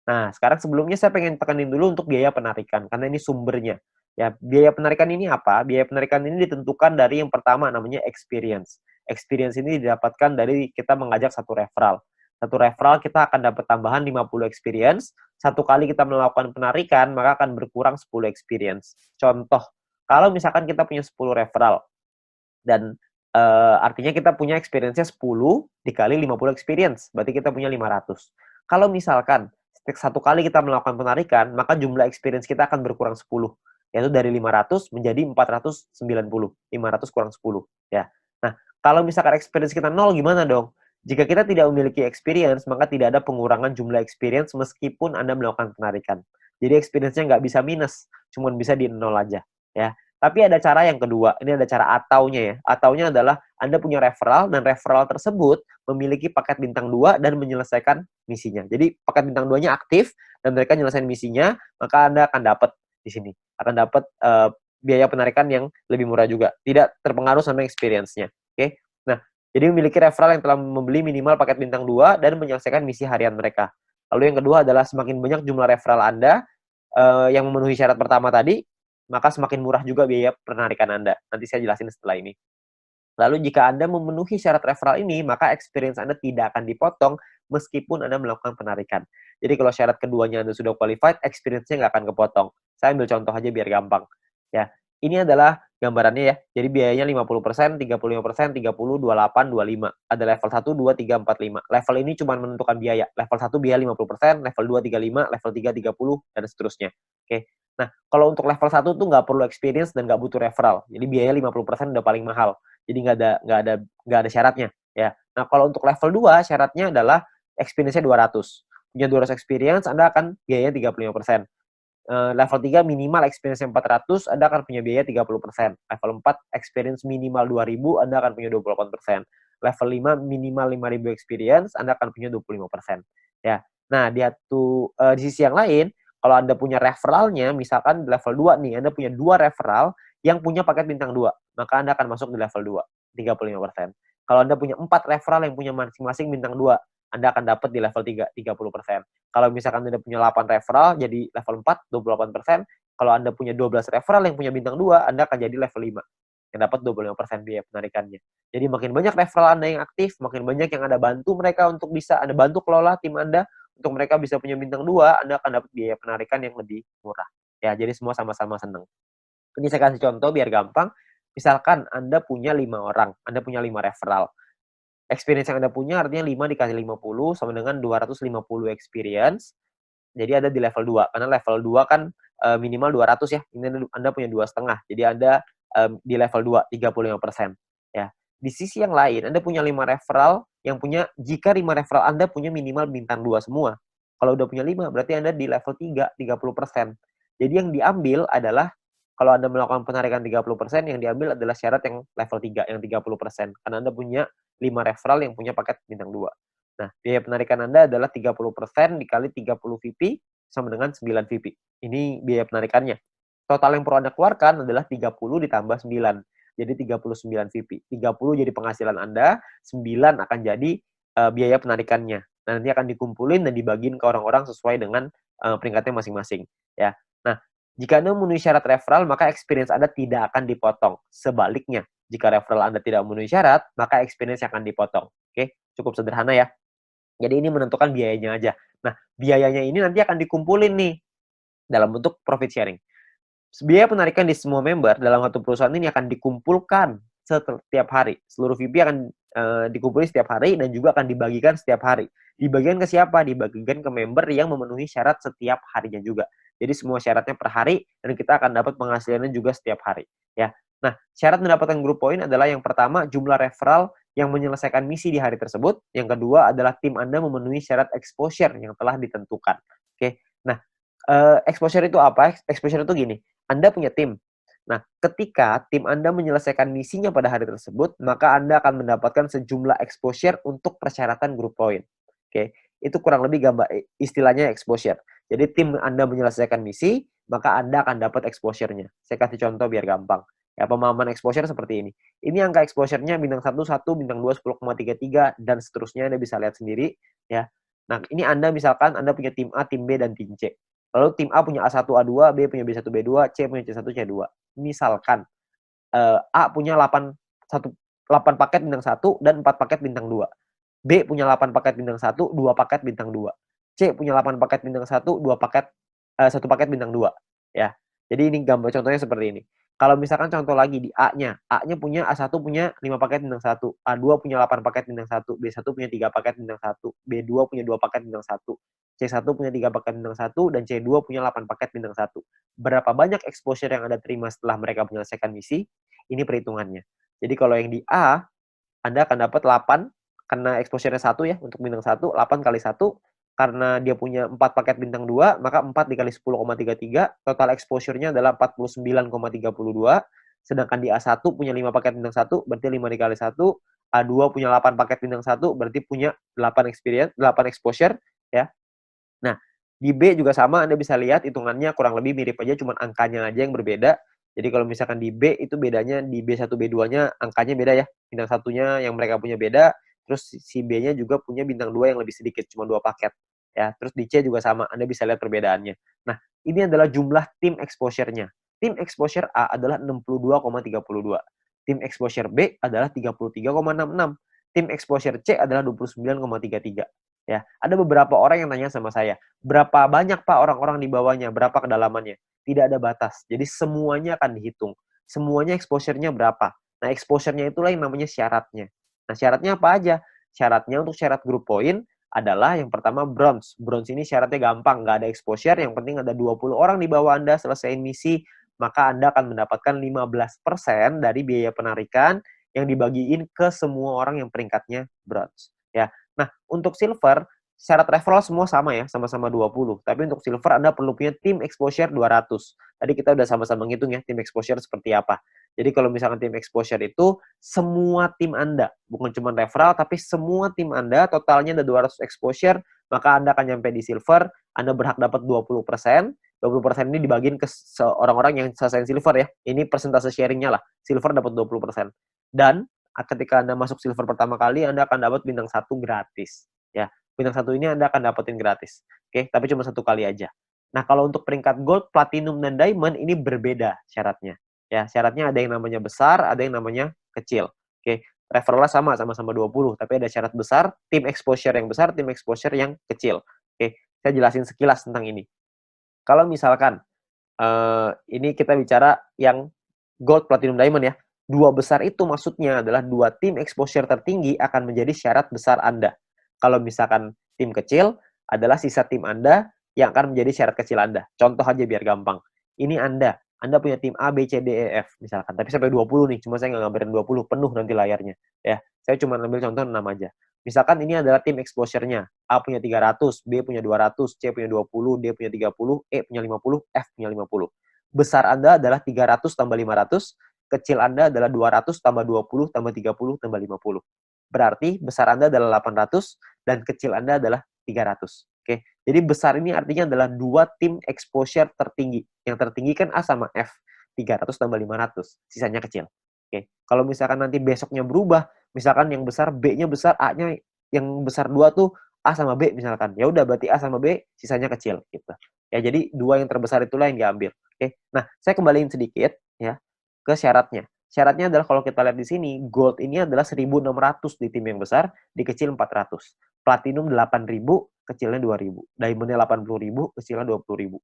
Speaker 1: Nah, sekarang sebelumnya saya pengen tekanin dulu untuk biaya penarikan, karena ini sumbernya. Ya, biaya penarikan ini apa? Biaya penarikan ini ditentukan dari yang pertama namanya experience. Experience ini didapatkan dari kita mengajak satu referral. Satu referral kita akan dapat tambahan 50 experience. Satu kali kita melakukan penarikan, maka akan berkurang 10 experience. Contoh, kalau misalkan kita punya 10 referral, dan artinya kita punya experience-nya 10 dikali 50 experience, berarti kita punya 500. Kalau misalkan satu kali kita melakukan penarikan, maka jumlah experience kita akan berkurang 10, yaitu dari 500 menjadi 490. 500 kurang 10, ya. Nah, kalau misalkan experience kita 0 gimana dong? Jika kita tidak memiliki experience, maka tidak ada pengurangan jumlah experience meskipun Anda melakukan penarikan. Jadi experience-nya nggak bisa minus, cuma bisa di 0 aja, ya. Tapi ada cara yang kedua, ini ada cara ataunya ya. Ataunya adalah Anda punya referral dan referral tersebut memiliki paket bintang 2 dan menyelesaikan misinya. Jadi paket bintang 2-nya aktif dan mereka menyelesaikan misinya, maka Anda akan dapat di sini. Akan dapat biaya penarikan yang lebih murah juga. Tidak terpengaruh sama experience-nya. Oke. Nah, jadi memiliki referral yang telah membeli minimal paket bintang 2 dan menyelesaikan misi harian mereka. Lalu yang kedua adalah semakin banyak jumlah referral Anda yang memenuhi syarat pertama tadi, maka semakin murah juga biaya penarikan Anda. Nanti saya jelasin setelah ini. Lalu jika Anda memenuhi syarat referral ini, maka experience Anda tidak akan dipotong meskipun Anda melakukan penarikan. Jadi kalau syarat keduanya Anda sudah qualified, experience-nya nggak akan kepotong. Saya ambil contoh aja biar gampang. Ya, ini adalah gambarannya ya. Jadi biayanya 50%, 35%, 30, 28, 25. Ada level 1, 2, 3, 4, 5. Level ini cuma menentukan biaya. Level 1 biaya 50%, level 2 35, level 3 30, dan seterusnya. Oke. Nah, kalau untuk level 1 tuh nggak perlu experience dan nggak butuh referral. Jadi biaya 50% udah paling mahal. Jadi nggak ada syaratnya. Ya. Nah, kalau untuk level 2 syaratnya adalah experience-nya 200. Punya 200 experience, Anda akan biayanya 35%. Level 3 minimal experience 400, Anda akan punya biaya 30%. Level 4 experience minimal 2000, Anda akan punya 28%. Level 5 minimal 5000 experience, Anda akan punya 25%. Ya. Nah, di sisi yang lain, kalau Anda punya referralnya, misalkan di level 2 nih, Anda punya 2 referral yang punya paket bintang 2, maka Anda akan masuk di level 2, 35%. Kalau Anda punya 4 referral yang punya masing-masing bintang 2, Anda akan dapat di level 3, 30%. Kalau misalkan Anda punya 8 referral, jadi level 4, 28%. Kalau Anda punya 12 referral yang punya bintang 2, Anda akan jadi level 5, yang dapat 25% biaya penarikannya. Jadi makin banyak referral Anda yang aktif, makin banyak yang Anda bantu mereka untuk bisa Anda bantu kelola tim Anda, untuk mereka bisa punya bintang 2, Anda akan dapat biaya penarikan yang lebih murah. Ya, jadi semua sama-sama senang. Ini saya kasih contoh biar gampang. Misalkan Anda punya 5 orang, Anda punya 5 referral. Experience yang Anda punya artinya 5 dikali 50 sama dengan 250 experience. Jadi ada di level 2. Karena level 2 kan minimal 200 ya. Ini Anda punya 2,5. Jadi Anda di level 2, 35%. Ya. Di sisi yang lain, Anda punya 5 referral jika 5 referral Anda punya minimal bintang 2 semua. Kalau udah punya 5, berarti Anda di level 3, 30%. Jadi yang diambil adalah kalau Anda melakukan penarikan 30%, yang diambil adalah syarat yang level 3, yang 30%. Karena Anda punya 5 referral yang punya paket bintang 2. Nah, biaya penarikan Anda adalah 30% dikali 30 VP sama dengan 9 VP. Ini biaya penarikannya. Total yang perlu Anda keluarkan adalah 30 ditambah 9. Jadi 39 VP. 30 jadi penghasilan Anda, 9 akan jadi biaya penarikannya. Nah, nanti akan dikumpulin dan dibagiin ke orang-orang sesuai dengan peringkatnya masing-masing. Ya. Nah, jika Anda memenuhi syarat referral, maka experience Anda tidak akan dipotong. Sebaliknya, jika referral Anda tidak memenuhi syarat, maka experience akan dipotong. Oke, cukup sederhana ya. Jadi ini menentukan biayanya aja. Nah, biayanya ini nanti akan dikumpulin nih dalam bentuk profit sharing. Biaya penarikan di semua member dalam satu perusahaan ini akan dikumpulkan setiap hari. Seluruh VP akan dikumpulkan setiap hari dan juga akan dibagikan setiap hari. Dibagikan ke siapa? Dibagikan ke member yang memenuhi syarat setiap harinya juga. Jadi semua syaratnya per hari dan kita akan dapat penghasilannya juga setiap hari. Ya. Nah, syarat mendapatkan group point adalah yang pertama jumlah referral yang menyelesaikan misi di hari tersebut. Yang kedua adalah tim Anda memenuhi syarat exposure yang telah ditentukan. Oke. Nah, exposure itu apa? Exposure itu gini. Anda punya tim. Nah, ketika tim Anda menyelesaikan misinya pada hari tersebut, maka Anda akan mendapatkan sejumlah exposure untuk persyaratan group point. Oke, itu kurang lebih gambar istilahnya exposure. Jadi tim Anda menyelesaikan misi, maka Anda akan dapat exposure-nya. Saya kasih contoh biar gampang. Ya, pemahaman exposure seperti ini. Ini angka exposure-nya bintang 1, 1, bintang 2, 10,33, dan seterusnya Anda bisa lihat sendiri. Ya. Nah, ini Anda misalkan Anda punya tim A, tim B, dan tim C. Lalu tim A punya A1, A2, B punya B1, B2, C punya C1, C2. Misalkan A punya 8 paket bintang 1 dan 4 paket bintang 2. B punya 8 paket bintang 1, 2 paket bintang 2. C punya 8 paket bintang 1, 2 paket 1 paket bintang 2, ya. Jadi ini gambar contohnya seperti ini. Kalau misalkan contoh lagi di A-nya, A-nya punya A1 punya 5 paket bintang 1, A2 punya 8 paket bintang 1, B1 punya 3 paket bintang 1, B2 punya 2 paket bintang 1, C1 punya 3 paket bintang 1, dan C2 punya 8 paket bintang 1. Berapa banyak exposure yang Anda terima setelah mereka menyelesaikan misi? Ini perhitungannya. Jadi kalau yang di A, Anda akan dapat 8, karena exposure-nya 1 ya, untuk bintang 1, 8 kali 1, karena dia punya 4 paket bintang 2, maka 4 dikali 10,33, total exposure-nya adalah 49,32, sedangkan di A1 punya 5 paket bintang 1, berarti 5 dikali 1, A2 punya 8 paket bintang 1, berarti punya 8 exposure, ya. Nah, di B juga sama, Anda bisa lihat hitungannya kurang lebih mirip aja, cuma angkanya aja yang berbeda. Jadi kalau misalkan di B itu bedanya di B1, B2-nya angkanya beda ya. Bintang satunya yang mereka punya beda, terus si B-nya juga punya bintang 2 yang lebih sedikit, cuma 2 paket. Ya, terus di C juga sama, Anda bisa lihat perbedaannya. Nah, ini adalah jumlah tim exposure-nya. Tim exposure A adalah 62,32. Tim exposure B adalah 33,66. Tim exposure C adalah 29,33. Ya, ada beberapa orang yang tanya sama saya, berapa banyak Pak orang-orang di bawahnya, berapa kedalamannya? Tidak ada batas. Jadi semuanya akan dihitung. Semuanya exposure-nya berapa. Nah, exposure-nya itulah yang namanya syaratnya. Nah, syaratnya apa aja? Syaratnya untuk syarat group point adalah yang pertama bronze. Bronze ini syaratnya gampang, nggak ada exposure, yang penting ada 20 orang di bawah Anda selesaiin misi, maka Anda akan mendapatkan 15% dari biaya penarikan yang dibagiin ke semua orang yang peringkatnya bronze. Ya. Nah, untuk silver, syarat referral semua sama ya, sama-sama 20. Tapi untuk silver Anda perlu punya tim exposure 200. Tadi kita udah sama-sama ngitung ya, tim exposure seperti apa. Jadi kalau misalkan tim exposure itu semua tim Anda, bukan cuma referral, tapi semua tim Anda totalnya ada 200 exposure, maka Anda akan nyampe di silver, Anda berhak dapat 20%. 20% ini dibagiin ke orang-orang yang selesai silver ya. Ini persentase sharingnya lah. Silver dapat 20%. Dan ketika Anda masuk silver pertama kali, Anda akan dapat bintang 1 gratis. Ya, bintang 1 ini Anda akan dapetin gratis. Oke, tapi cuma 1 kali aja. Nah, kalau untuk peringkat gold, platinum, dan diamond ini berbeda syaratnya. Ya, syaratnya ada yang namanya besar, ada yang namanya kecil. Oke, referral sama-sama 20, tapi ada syarat besar, tim exposure yang besar, tim exposure yang kecil. Oke, saya jelasin sekilas tentang ini. Kalau misalkan ini kita bicara yang gold, platinum, diamond ya. 2 besar itu maksudnya adalah 2 tim exposure tertinggi akan menjadi syarat besar Anda. Kalau misalkan tim kecil adalah sisa tim Anda yang akan menjadi syarat kecil Anda. Contoh aja biar gampang. Ini Anda punya tim A, B, C, D, E, F misalkan. Tapi sampai 20 nih, cuma saya nggak gambarin 20, penuh nanti layarnya. Ya, saya cuma ambil contoh 6 aja. Misalkan ini adalah tim exposure-nya. A punya 300, B punya 200, C punya 20, D punya 30, E punya 50, F punya 50. besar Anda adalah 300 tambah 500, kecil Anda adalah 200 tambah 20 tambah 30 tambah 50. Berarti besar Anda adalah 800 dan kecil Anda adalah 300. Oke. Jadi besar ini artinya adalah dua tim exposure tertinggi. Yang tertinggi kan A sama F. 300 tambah 500, sisanya kecil. Oke. Kalau misalkan nanti besoknya berubah, misalkan yang besar B-nya besar, A-nya yang besar 2 tuh A sama B misalkan. Ya udah berarti A sama B, sisanya kecil gitu. Ya jadi dua yang terbesar itulah yang diambil. Oke. Nah, saya kembaliin sedikit ya ke syaratnya. Syaratnya adalah kalau kita lihat di sini, gold ini adalah 1.600 di tim yang besar, di kecil 400. Platinum 8.000, kecilnya 2.000. Diamondnya 80.000, kecilnya 20.000.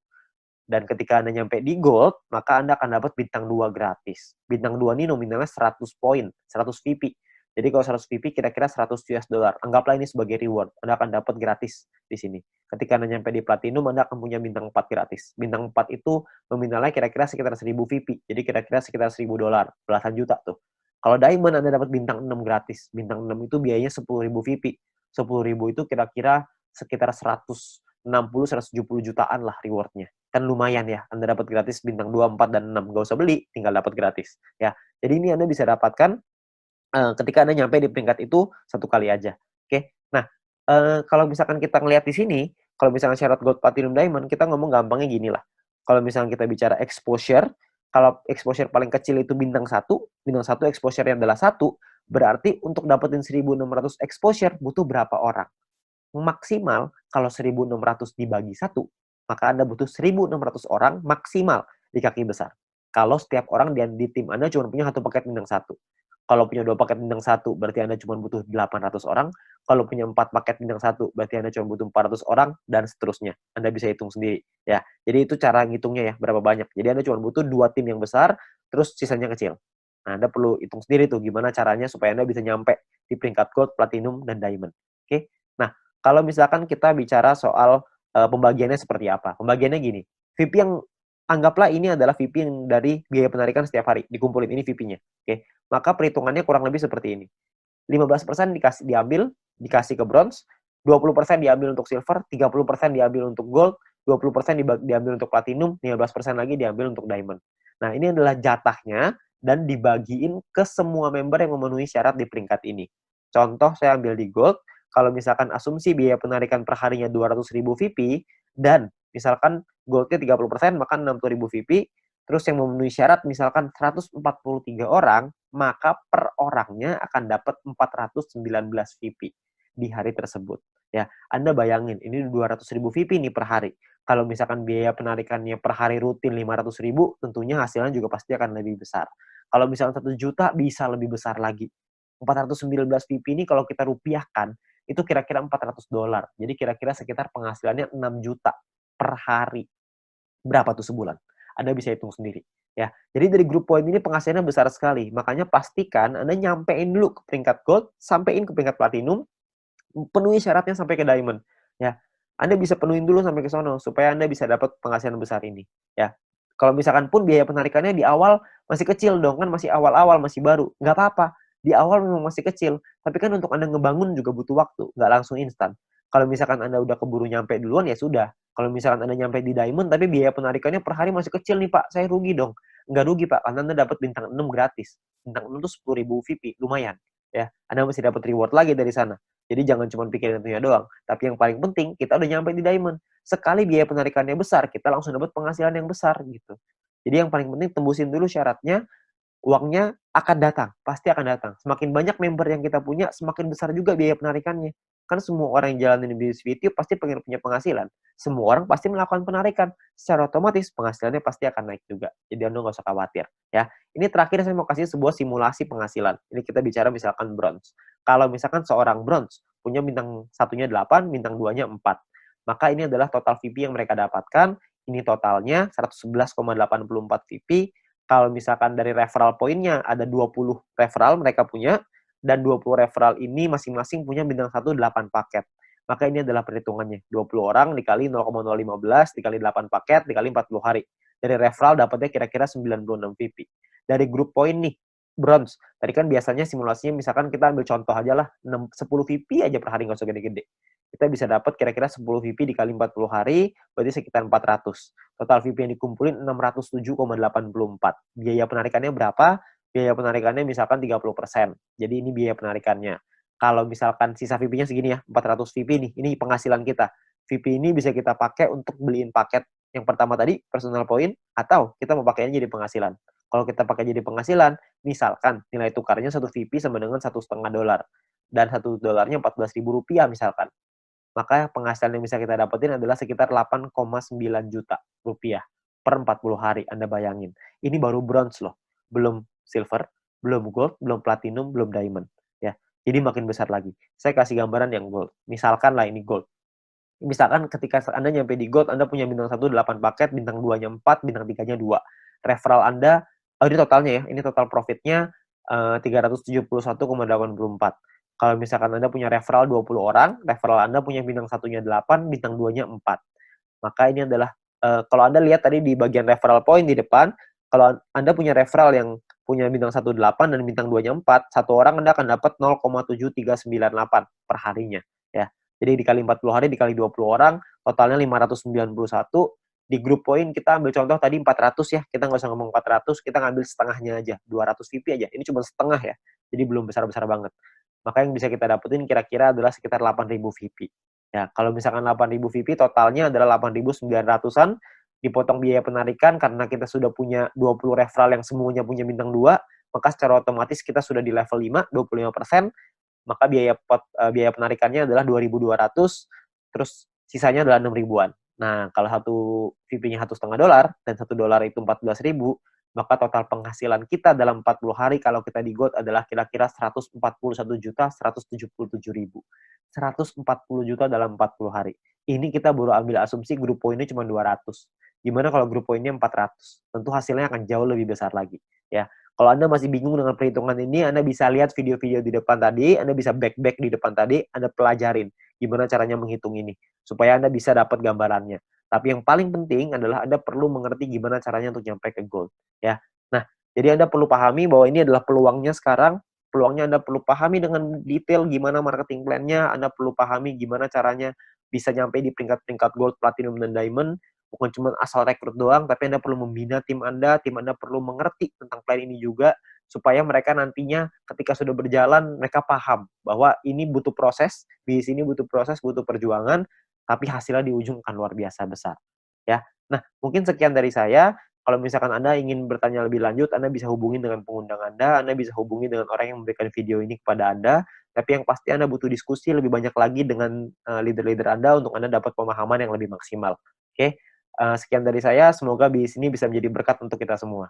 Speaker 1: Dan ketika Anda nyampe di gold, maka Anda akan dapat bintang 2 gratis. Bintang 2 ini nominalnya 100 poin, 100 VP. Jadi kalau 100 VP kira-kira 100 US dollar. Anggaplah ini sebagai reward. Anda akan dapat gratis di sini. Ketika Anda nyampe di platinum, Anda akan punya bintang 4 gratis. Bintang 4 itu nominalnya kira-kira sekitar 1.000 VP. Jadi kira-kira sekitar 1.000 dolar, belasan juta tuh. Kalau diamond Anda dapat bintang 6 gratis. Bintang 6 itu biayanya 10.000 VP. 10.000 itu kira-kira sekitar 160-170 jutaan lah rewardnya. Kan lumayan ya, Anda dapat gratis bintang 2, 4, dan 6. Nggak usah beli, tinggal dapat gratis. Ya, jadi ini Anda bisa dapatkan ketika Anda nyampe di peringkat itu satu kali aja. Oke. Nah, kalau misalkan kita ngelihat di sini, kalau misalkan syarat gold, platinum, diamond, kita ngomong gampangnya gini lah. Kalau misalkan kita bicara exposure, kalau exposure paling kecil itu bintang 1 exposure-nya adalah 1, berarti untuk dapetin 1.600 exposure butuh berapa orang? Maksimal kalau 1.600 dibagi 1, maka Anda butuh 1.600 orang maksimal di kaki besar. Kalau setiap orang di tim Anda cuma punya satu paket bintang 1. Kalau punya 2 paket bintang 1, berarti Anda cuma butuh 800 orang. Kalau punya 4 paket bintang 1, berarti Anda cuma butuh 400 orang, dan seterusnya. Anda bisa hitung sendiri. Ya, jadi itu cara ngitungnya ya, berapa banyak. Jadi Anda cuma butuh 2 tim yang besar, terus sisanya kecil. Nah, Anda perlu hitung sendiri tuh gimana caranya supaya Anda bisa nyampe di peringkat gold, platinum, dan diamond. Oke? Nah, kalau misalkan kita bicara soal pembagiannya seperti apa. Pembagiannya gini, VP yang anggaplah ini adalah VP yang dari biaya penarikan setiap hari, dikumpulin ini VP-nya. Oke, maka perhitungannya kurang lebih seperti ini. 15% dikasih ke bronze, 20% diambil untuk silver, 30% diambil untuk gold, 20% diambil untuk platinum, 15% lagi diambil untuk diamond. Nah, ini adalah jatahnya dan dibagiin ke semua member yang memenuhi syarat di peringkat ini. Contoh, saya ambil di gold, kalau misalkan asumsi biaya penarikan per harinya 200.000 VP, dan misalkan goldnya 30%, maka 60.000 VP, terus yang memenuhi syarat misalkan 143 orang, maka per orangnya akan dapat 419 VP di hari tersebut. Ya, Anda bayangin, ini 200.000 VP nih per hari. Kalau misalkan biaya penarikannya per hari rutin 500.000, tentunya hasilnya juga pasti akan lebih besar. Kalau misalkan 1 juta, bisa lebih besar lagi. 419 VP ini kalau kita rupiahkan, itu kira-kira 400 dolar. Jadi kira-kira sekitar penghasilannya 6 juta per hari. Berapa tuh sebulan? Anda bisa hitung sendiri. Ya, jadi dari grup poin ini penghasilannya besar sekali. Makanya pastikan Anda nyampein dulu ke peringkat gold, sampein ke peringkat platinum, penuhi syaratnya sampai ke diamond. Ya, Anda bisa penuhin dulu sampai ke sono supaya Anda bisa dapat penghasilan besar ini. Ya, kalau misalkan pun biaya penarikannya di awal masih kecil dong, kan masih awal-awal, masih baru. Nggak apa-apa. Di awal memang masih kecil, tapi kan untuk Anda ngebangun juga butuh waktu, nggak langsung instan. Kalau misalkan Anda udah keburu nyampe duluan, ya sudah. Kalau misalkan Anda nyampe di diamond, tapi biaya penarikannya per hari masih kecil nih Pak, saya rugi dong. Nggak rugi Pak, karena Anda dapat bintang 6 gratis. Bintang 6 itu 10.000 VP, lumayan. Ya, Anda masih dapat reward lagi dari sana. Jadi jangan cuma pikirin itunya doang. Tapi yang paling penting, kita udah nyampe di diamond. Sekali biaya penarikannya besar, kita langsung dapat penghasilan yang besar gitu. Jadi yang paling penting tembusin dulu syaratnya, uangnya akan datang, pasti akan datang. Semakin banyak member yang kita punya, semakin besar juga biaya penarikannya. Kan semua orang yang jalanin bisnis video pasti pengen punya penghasilan. Semua orang pasti melakukan penarikan. Secara otomatis penghasilannya pasti akan naik juga. Jadi Anda nggak usah khawatir. Ya, ini terakhir saya mau kasih sebuah simulasi penghasilan. Ini kita bicara misalkan bronze. Kalau misalkan seorang bronze punya bintang satunya 8, bintang 2-nya 4. Maka ini adalah total VP yang mereka dapatkan. Ini totalnya 111,84 VP. Kalau misalkan dari referral poinnya ada 20 referral mereka punya, dan 20 referral ini masing-masing punya bintang 1 8 paket. Maka ini adalah perhitungannya. 20 orang dikali 0,015 dikali 8 paket dikali 40 hari. Dari referral dapatnya kira-kira 96 VP. Dari grup poin nih, bronze. Tadi kan biasanya simulasinya misalkan kita ambil contoh aja lah, 10 VP aja per hari, nggak usah gede-gede. kita bisa dapat kira-kira 10 VP dikali 40 hari, berarti sekitar 400. Total VP yang dikumpulin 607,84. Biaya penarikannya berapa? Biaya penarikannya misalkan 30%. Jadi ini biaya penarikannya. Kalau misalkan sisa VP-nya segini ya, 400 VP nih, ini penghasilan kita. VP ini bisa kita pakai untuk beliin paket yang pertama tadi, personal point, atau kita mau pakainya jadi penghasilan. Kalau kita pakai jadi penghasilan, misalkan nilai tukarnya satu VP sama dengan $1,5, dan $1 Rp14.000 misalkan. Maka penghasilan yang bisa kita dapetin adalah sekitar 8,9 juta rupiah per 40 hari. Anda bayangin. Ini baru bronze loh. Belum silver, belum gold, belum platinum, belum diamond. Ya. Jadi makin besar lagi. Saya kasih gambaran yang gold. Misalkan lah ini gold. Misalkan ketika Anda nyampe di gold, Anda punya bintang 1 8 paket, bintang 2-nya 4, bintang 3-nya 2. Referral Anda, ini totalnya ya, ini total profitnya 371,84. Kalau misalkan Anda punya referral 20 orang, referral Anda punya bintang 1-nya 8, bintang 2-nya 4. Maka ini adalah, kalau Anda lihat tadi di bagian referral point di depan, kalau Anda punya referral yang punya bintang 1 8 dan bintang 2-nya 4, satu orang Anda akan dapat 0,7398 per harinya. Ya. Jadi dikali 40 hari, dikali 20 orang, totalnya 591. Di grup poin kita ambil contoh tadi 400 ya, kita nggak usah ngomong 400, kita ngambil setengahnya aja, 200 VP aja. Ini cuma setengah ya, jadi belum besar-besar banget. Maka yang bisa kita dapetin kira-kira adalah sekitar 8.000 VP. Ya, kalau misalkan 8.000 VP totalnya adalah 8.900-an, dipotong biaya penarikan karena kita sudah punya 20 referral yang semuanya punya bintang 2, maka secara otomatis kita sudah di level 5, 25%, maka biaya penarikannya adalah 2.200, terus sisanya adalah 6 ribuan. Nah, kalau satu VP-nya $1,5 dan $1 itu 14.000, maka total penghasilan kita dalam 40 hari kalau kita di gold adalah kira-kira 141.177.000. 140 juta dalam 40 hari. Ini kita baru ambil asumsi grup poinnya cuma 200. Gimana kalau grup poinnya 400? Tentu hasilnya akan jauh lebih besar lagi. Ya, kalau Anda masih bingung dengan perhitungan ini, Anda bisa lihat video-video di depan tadi, Anda bisa back di depan tadi, Anda pelajarin gimana caranya menghitung ini, supaya Anda bisa dapat gambarannya. Tapi yang paling penting adalah Anda perlu mengerti gimana caranya untuk nyampe ke gold. Ya. Nah, jadi Anda perlu pahami bahwa ini adalah peluangnya sekarang, peluangnya Anda perlu pahami dengan detail gimana marketing plan-nya, Anda perlu pahami gimana caranya bisa nyampe di peringkat-peringkat gold, platinum, dan diamond, bukan cuma asal rekrut doang, tapi Anda perlu membina tim Anda perlu mengerti tentang plan ini juga, supaya mereka nantinya ketika sudah berjalan, mereka paham bahwa ini butuh proses, di sini butuh proses, butuh perjuangan, tapi hasilnya di ujung akan luar biasa besar. Ya. Nah, mungkin sekian dari saya. Kalau misalkan Anda ingin bertanya lebih lanjut, Anda bisa hubungi dengan pengundang Anda bisa hubungi dengan orang yang memberikan video ini kepada Anda, tapi yang pasti Anda butuh diskusi lebih banyak lagi dengan leader-leader Anda untuk Anda dapat pemahaman yang lebih maksimal. Oke, sekian dari saya, semoga bisnis ini bisa menjadi berkat untuk kita semua.